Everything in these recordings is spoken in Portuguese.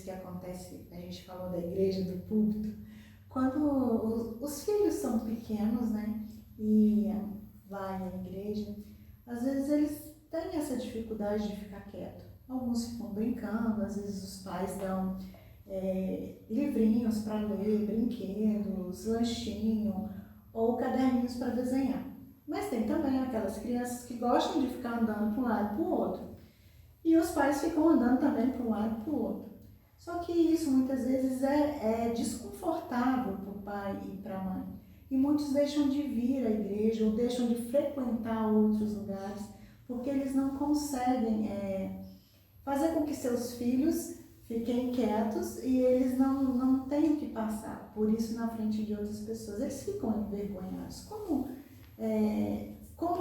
que acontece, a gente falou da igreja, do púlpito, quando os filhos são pequenos, né, e vai à igreja, às vezes eles têm essa dificuldade de ficar quieto. Alguns ficam brincando, às vezes os pais dão livrinhos para ler, brinquedos, lanchinho ou caderninhos para desenhar. Mas tem também aquelas crianças que gostam de ficar andando para um lado e para o outro. E os pais ficam andando também para um lado e para o outro. Só que isso muitas vezes é desconfortável para o pai e para a mãe. E muitos deixam de vir à igreja ou deixam de frequentar outros lugares porque eles não conseguem fazer com que seus filhos fiquem quietos e eles não têm o que passar por isso na frente de outras pessoas. Eles ficam envergonhados. Como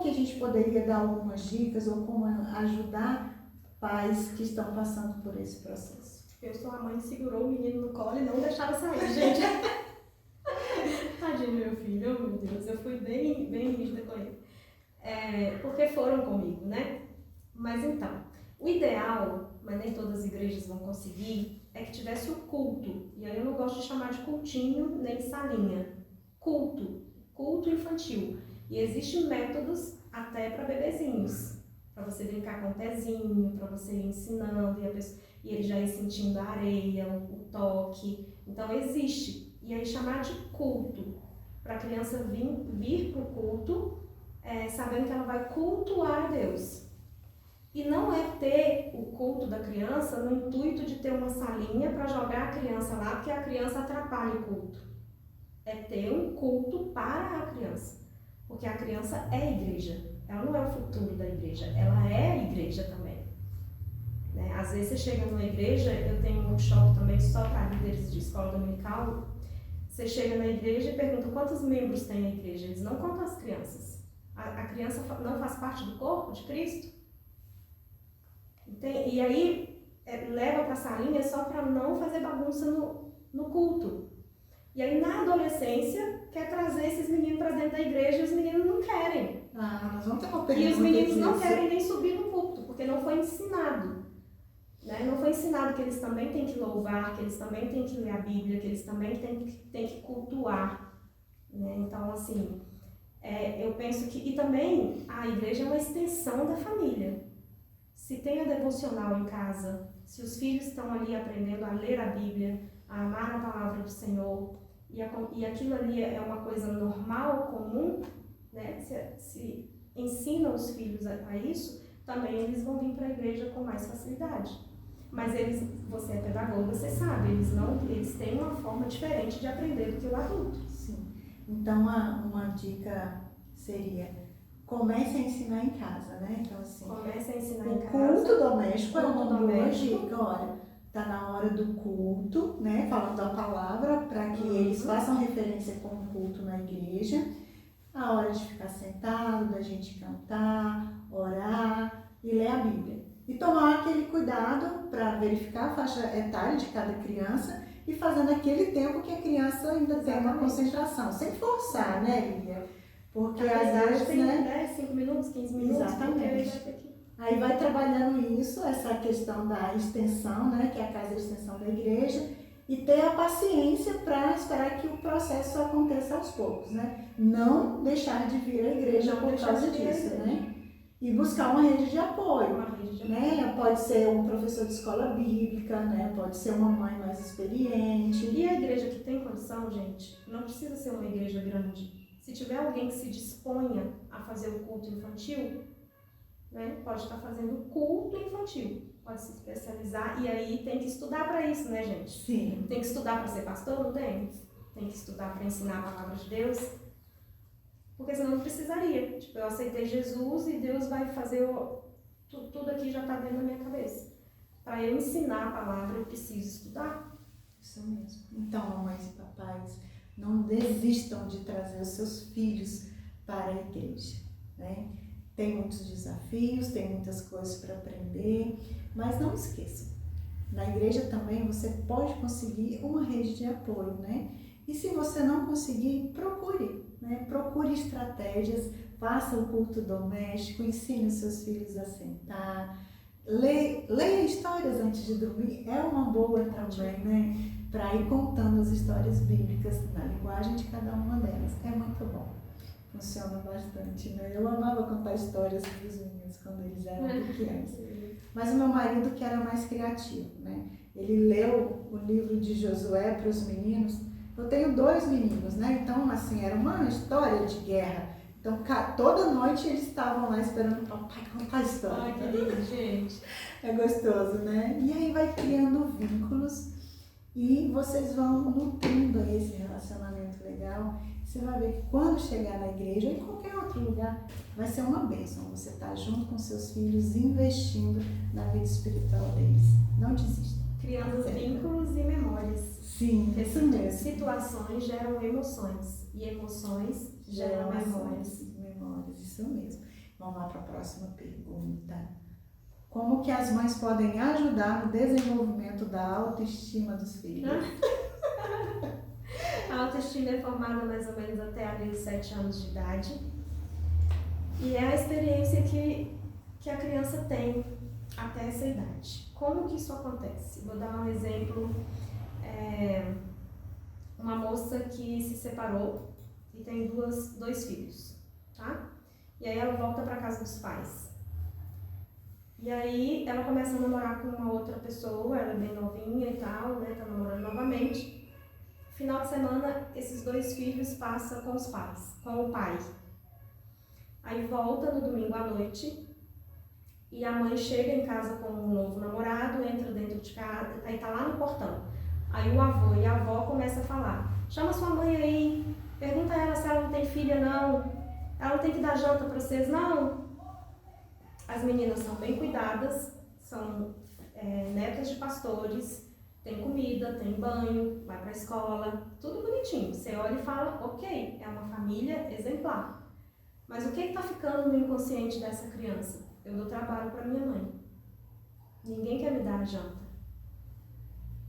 que a gente poderia dar algumas dicas ou como ajudar pais que estão passando por esse processo? Eu sou a mãe que segurou o menino no colo e não deixava sair, gente. Tadinho do meu filho, oh meu Deus, eu fui bem rígida com ele. Porque foram comigo, né? Mas então, o ideal, mas nem todas as igrejas vão conseguir, é que tivesse o culto. E aí eu não gosto de chamar de cultinho nem salinha. Culto infantil. E existem métodos até para bebezinhos. Para você brincar com o pezinho, para você ir ensinando e ele já ir sentindo a areia, o toque. Então existe. E aí chamar de culto, para a criança vir para o culto, sabendo que ela vai cultuar a Deus. E não é ter o culto da criança no intuito de ter uma salinha para jogar a criança lá, porque a criança atrapalha o culto. É ter um culto para a criança, porque a criança é a igreja. Ela não é o futuro da igreja, ela é a igreja também. Né? Às vezes você chega numa igreja, eu tenho um workshop também só para líderes de escola dominical, você chega na igreja e pergunta quantos membros tem a igreja, eles não contam as crianças. A criança não faz parte do corpo de Cristo? E aí leva para a salinha só para não fazer bagunça no culto. E aí na adolescência quer trazer esses meninos para dentro da igreja e os meninos não querem. Nós vamos ter uma pergunta. E os meninos não querem nem subir no púlpito, porque não foi ensinado. Né? Não foi ensinado que eles também têm que louvar, que eles também têm que ler a Bíblia, que eles também têm que cultuar. Né? Então, assim, eu penso que... E também a igreja é uma extensão da família. Se tem a devocional em casa, se os filhos estão ali aprendendo a ler a Bíblia, a amar a palavra do Senhor, e aquilo ali é uma coisa normal, comum, né? Se ensina os filhos a isso, também eles vão vir para a igreja com mais facilidade. Mas você é pedagoga, você sabe, eles têm uma forma diferente de aprender do que o adulto. Sim. Então, uma dica seria: comece a ensinar em casa, né? Então, assim, comece a ensinar em casa. O culto doméstico é uma boa dica. Olha, tá na hora do culto, né? Falando a palavra, para que eles façam referência com o culto na igreja. A hora de ficar sentado, da gente cantar, orar e ler a Bíblia. E tomar aquele cuidado para verificar a faixa etária de cada criança e fazendo aquele tempo que a criança ainda tem uma concentração, sem forçar, né, Lília? Porque às vezes, tem, né? 5 minutos, 15 minutos. Exatamente. Aí vai trabalhando isso, essa questão da extensão, né, que é a casa de extensão da igreja, e ter a paciência para esperar que o processo aconteça aos poucos, né? Não deixar de vir à igreja por causa disso, né? E buscar uma rede de apoio, né? Pode ser um professor de escola bíblica, né? Pode ser uma mãe mais experiente. E a igreja que tem condição, gente, não precisa ser uma igreja grande. Se tiver alguém que se disponha a fazer o culto infantil, né? Pode estar fazendo culto infantil, pode se especializar, e aí tem que estudar para isso, né, gente? Sim. Tem que estudar para ser pastor? Não tem? Tem que estudar para ensinar a palavra de Deus? Porque senão não precisaria. Tipo, eu aceitei Jesus e Deus vai fazer tudo aqui já está dentro da minha cabeça. Para eu ensinar a palavra, eu preciso estudar. Isso mesmo. Então, mamães e papais, não desistam de trazer os seus filhos para a igreja, né? Tem muitos desafios, tem muitas coisas para aprender, mas não esqueçam, na igreja também você pode conseguir uma rede de apoio, né? E se você não conseguir, procure, né? Procure estratégias, faça o culto doméstico, ensine os seus filhos a sentar, leia histórias antes de dormir é uma boa também, né? Para ir contando as histórias bíblicas na linguagem de cada uma delas. É muito bom. Funciona bastante, né? Eu amava contar histórias para os meninos quando eles eram pequenos. Mas o meu marido que era mais criativo, né? Ele leu o livro de Josué para os meninos. Eu tenho 2 meninos, né? Então, assim, era uma história de guerra. Então, toda noite eles estavam lá esperando o papai contar a história. Ai, que lindo, gente. É gostoso, né? E aí vai criando vínculos e vocês vão nutrindo aí esse relacionamento legal. Você vai ver que quando chegar na igreja ou em qualquer outro lugar, vai ser uma bênção. Você está junto com seus filhos, investindo na vida espiritual deles. Não desista. Criando vínculos e memórias. Sim, Porque isso mesmo. situações geram emoções e emoções geram memórias. Memórias, isso mesmo. Vamos lá para a próxima pergunta. Como que as mães podem ajudar no desenvolvimento da autoestima dos filhos? A autoestima é formada mais ou menos até ali os 7 anos de idade. E é a experiência que a criança tem até essa idade. Como que isso acontece? Vou dar um exemplo. Uma moça que se separou e tem 2 filhos, tá? E aí ela volta para casa dos pais. E aí ela começa a namorar com uma outra pessoa, ela é bem novinha e tal, né? Tá namorando novamente. Final de semana, esses 2 filhos passam com os pais, com o pai. Aí volta no domingo à noite e a mãe chega em casa com um novo namorado, entra dentro de casa, aí tá lá no portão. Aí o avô e a avó começam a falar: chama sua mãe aí, pergunta a ela se ela não tem filha não, ela não tem que dar janta para vocês não. As meninas são bem cuidadas, são netas de pastores, tem comida, tem banho, vai para a escola, tudo bonitinho. Você olha e fala: ok, é uma família exemplar. Mas o que está ficando no inconsciente dessa criança? Eu dou trabalho para minha mãe. Ninguém quer me dar a janta.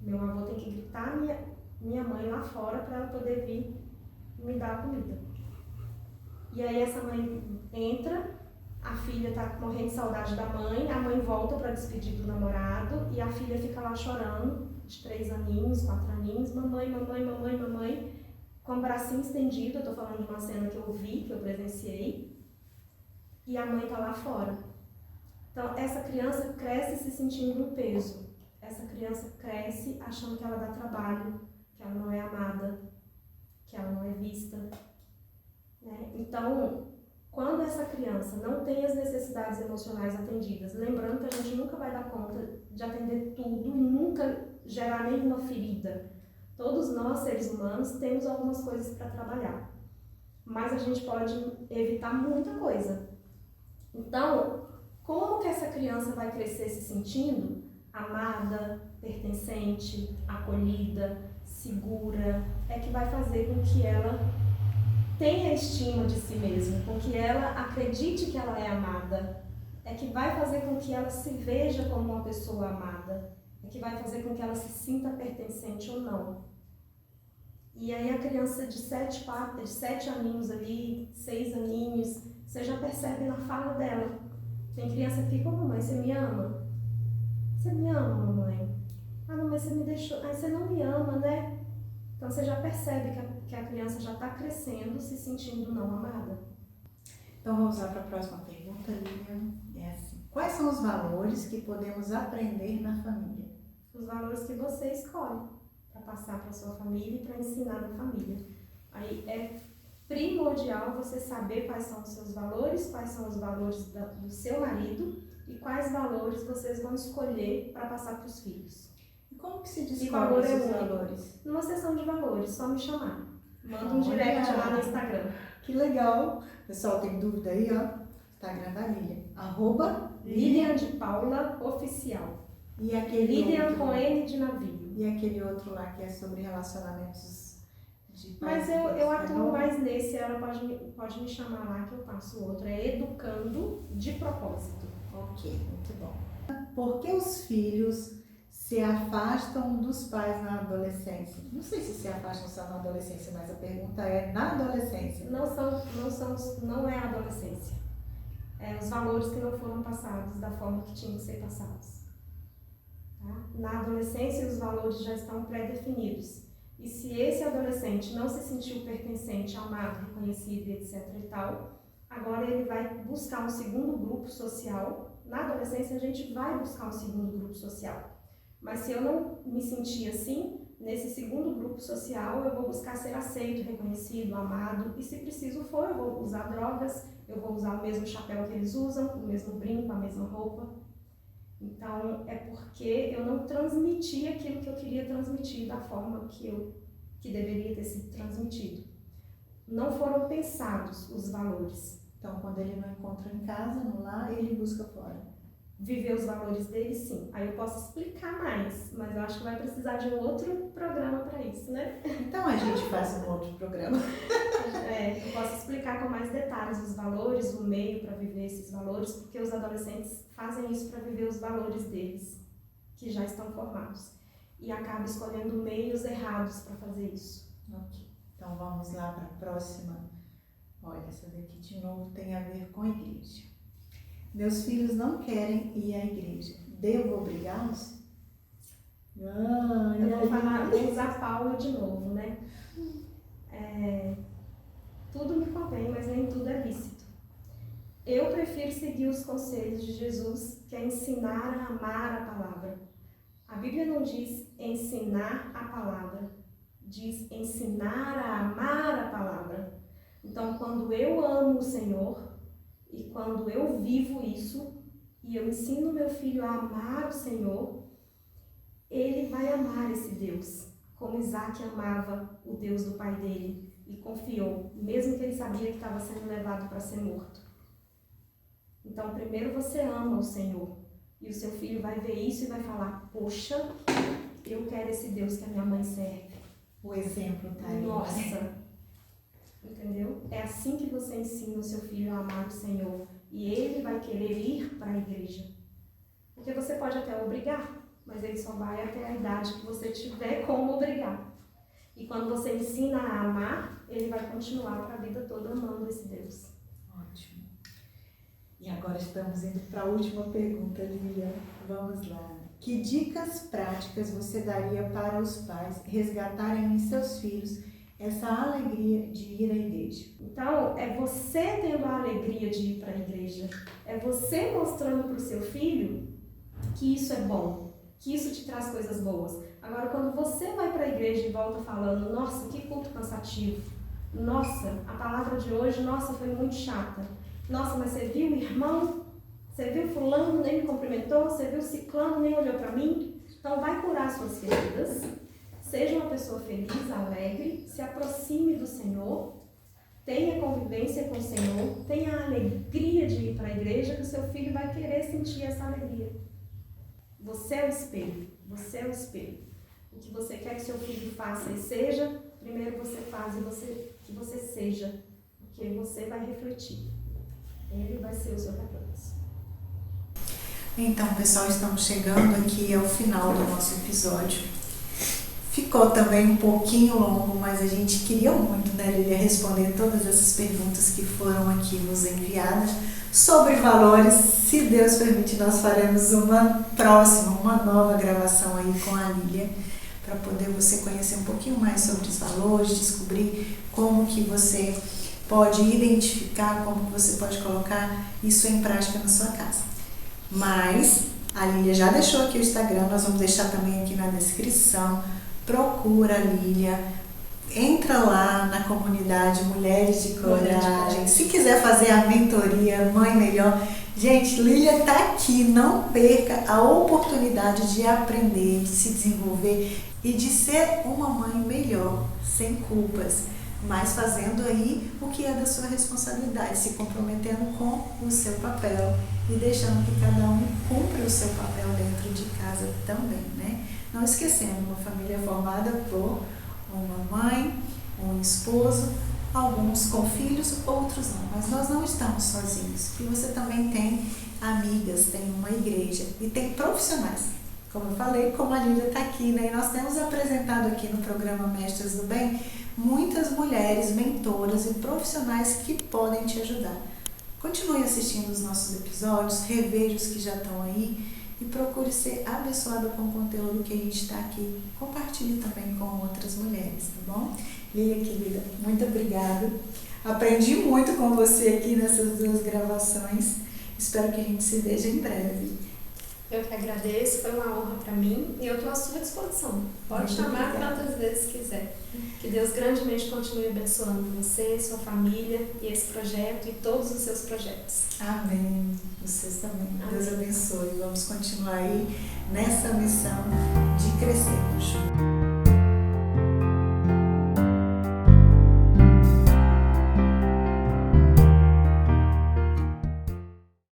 Meu avô tem que gritar minha mãe lá fora para ela poder vir me dar a comida. E aí essa mãe entra, a filha está morrendo de saudade da mãe, a mãe volta para despedir do namorado e a filha fica lá chorando, de 3 aninhos, 4 aninhos, mamãe, mamãe, mamãe, mamãe, com o bracinho estendido. Eu estou falando de uma cena que eu vi, que eu presenciei, e a mãe está lá fora. Então essa criança cresce se sentindo um peso. Essa criança cresce achando que ela dá trabalho, que ela não é amada, que ela não é vista, né? Então, quando essa criança não tem as necessidades emocionais atendidas, lembrando que a gente nunca vai dar conta de atender tudo e nunca gerar nenhuma ferida. Todos nós, seres humanos, temos algumas coisas para trabalhar, mas a gente pode evitar muita coisa. Então, como que essa criança vai crescer se sentindo amada, pertencente, acolhida, segura? É que vai fazer com que ela tenha estima de si mesma, com que ela acredite que ela é amada, é que vai fazer com que ela se veja como uma pessoa amada, é que vai fazer com que ela se sinta pertencente ou não. E aí a criança de 7 aninhos ali, 6 aninhos, você já percebe na fala dela. Tem criança que fica: mamãe, você me ama? Você me ama, mamãe? Ah, mamãe, você me deixou. Ah, você não me ama, né? Então você já percebe que a criança já está crescendo, se sentindo não amada. Então vamos lá para a próxima pergunta, Lilian. É assim: quais são os valores que podemos aprender na família? Os valores que você escolhe para passar para sua família e para ensinar na família. Aí é primordial você saber quais são os seus valores, quais são os valores do seu marido e quais valores vocês vão escolher para passar para os filhos. E como que se descobre esses valores? Numa sessão de valores, só me chamar. Manda um direct lá no Instagram. Que legal! Pessoal, tem dúvida aí, ó? Instagram da Lilian. Lilian de Paula Oficial. E aquele Lilian outro, com N de navio. E aquele outro lá que é sobre relacionamentos de Mas pais. eu atuo mais nesse, ela pode me chamar lá que eu passo outro. É Educando de Propósito. Ok, muito bom. Por que os filhos se afastam dos pais na adolescência? Não sei se afastam só na adolescência, mas a pergunta é na adolescência. Não é a adolescência. os valores que não foram passados da forma que tinham que ser passados. Tá? Na adolescência, os valores já estão pré-definidos. E se esse adolescente não se sentiu pertencente, amado, reconhecido, etc. e tal, agora ele vai buscar um segundo grupo social. Na adolescência, a gente vai buscar um segundo grupo social. Mas se eu não me sentir assim, nesse segundo grupo social, eu vou buscar ser aceito, reconhecido, amado. E se preciso for, eu vou usar drogas, eu vou usar o mesmo chapéu que eles usam, o mesmo brinco, a mesma roupa. Então, é porque eu não transmiti aquilo que eu queria transmitir da forma que deveria ter sido transmitido. Não foram pensados os valores. Então, quando ele não encontra em casa, no lar, ele busca fora. Viver os valores dele, sim. Aí eu posso explicar mais, mas eu acho que vai precisar de um outro programa para isso, né? Então a gente faz um outro programa. Eu posso explicar com mais detalhes os valores, o meio para viver esses valores, porque os adolescentes fazem isso para viver os valores deles, que já estão formados. E acabam escolhendo meios errados para fazer isso. Ok. Então vamos lá para a próxima. Olha, essa daqui de novo tem a ver com a igreja. Meus filhos não querem ir à igreja. Devo obrigá-los? Vou usar Paulo de novo, né? Tudo me convém, mas nem tudo é lícito. Eu prefiro seguir os conselhos de Jesus, que é ensinar a amar a palavra. A Bíblia não diz ensinar a palavra, diz ensinar a amar a palavra. Então, quando eu amo o Senhor, e quando eu vivo isso, e eu ensino meu filho a amar o Senhor, ele vai amar esse Deus, como Isaac amava o Deus do pai dele, e confiou, mesmo que ele sabia que estava sendo levado para ser morto. Então, primeiro você ama o Senhor, e o seu filho vai ver isso e vai falar, poxa, eu quero esse Deus que a minha mãe serve. O exemplo tá aí. Nossa! Entendeu? É assim que você ensina o seu filho a amar o Senhor. E ele vai querer ir para a igreja. Porque você pode até obrigar, mas ele só vai até a idade que você tiver como obrigar. E quando você ensina a amar, ele vai continuar para a vida toda amando esse Deus. Ótimo. E agora estamos indo para a última pergunta, Lilian. Vamos lá. Que dicas práticas você daria para os pais resgatarem em seus filhos essa alegria de ir à igreja? Então, é você tendo a alegria de ir para a igreja. É você mostrando para o seu filho que isso é bom, que isso te traz coisas boas. Agora, quando você vai para a igreja e volta falando, nossa, que culto cansativo. Nossa, a palavra de hoje, nossa, foi muito chata. Nossa, mas você viu o irmão? Você viu fulano, nem me cumprimentou? Você viu ciclano, nem olhou para mim? Então, vai curar suas feridas. Seja uma pessoa feliz, alegre, se aproxime do Senhor, tenha convivência com o Senhor, tenha a alegria de ir para a igreja, que o seu filho vai querer sentir essa alegria. Você é o espelho, você é o espelho. O que você quer que seu filho faça e seja, primeiro você faz e que você seja, porque você vai refletir. Ele vai ser o seu reflexo. Então, pessoal, estamos chegando aqui ao final do nosso episódio. Ficou também um pouquinho longo, mas a gente queria muito, né, Lilia, responder todas essas perguntas que foram aqui nos enviadas sobre valores. Se Deus permite, nós faremos uma nova gravação aí com a Lilia, para poder você conhecer um pouquinho mais sobre os valores, descobrir como que você pode identificar, como que você pode colocar isso em prática na sua casa. Mas a Lilia já deixou aqui o Instagram, nós vamos deixar também aqui na descrição. Procura a Lilia, entra lá na comunidade Mulheres de Coragem. Se quiser fazer a mentoria Mãe Melhor, gente, Lilia está aqui, não perca a oportunidade de aprender, de se desenvolver e de ser uma mãe melhor, sem culpas, mas fazendo aí o que é da sua responsabilidade, se comprometendo com o seu papel e deixando que cada um cumpra o seu papel dentro de casa também, né? Não esquecendo, uma família formada por uma mãe, um esposo, alguns com filhos, outros não. Mas nós não estamos sozinhos. E você também tem amigas, tem uma igreja e tem profissionais. Como eu falei, como a Lídia está aqui, né? E nós temos apresentado aqui no programa Mestras do Bem muitas mulheres, mentoras e profissionais que podem te ajudar. Continue assistindo os nossos episódios, reveja os que já estão aí e procure ser abençoada com o conteúdo que a gente está aqui. Compartilhe também com outras mulheres, tá bom? Lília, querida, muito obrigada. Aprendi muito com você aqui nessas 2 gravações. Espero que a gente se veja em breve. Eu que agradeço, foi uma honra para mim e eu estou à sua disposição. Pode Muito chamar obrigada. quantas vezes quiser. Que Deus grandemente continue abençoando você, sua família e esse projeto e todos os seus projetos. Amém. Vocês também. Amém. Deus abençoe. Vamos continuar aí nessa missão de crescermos.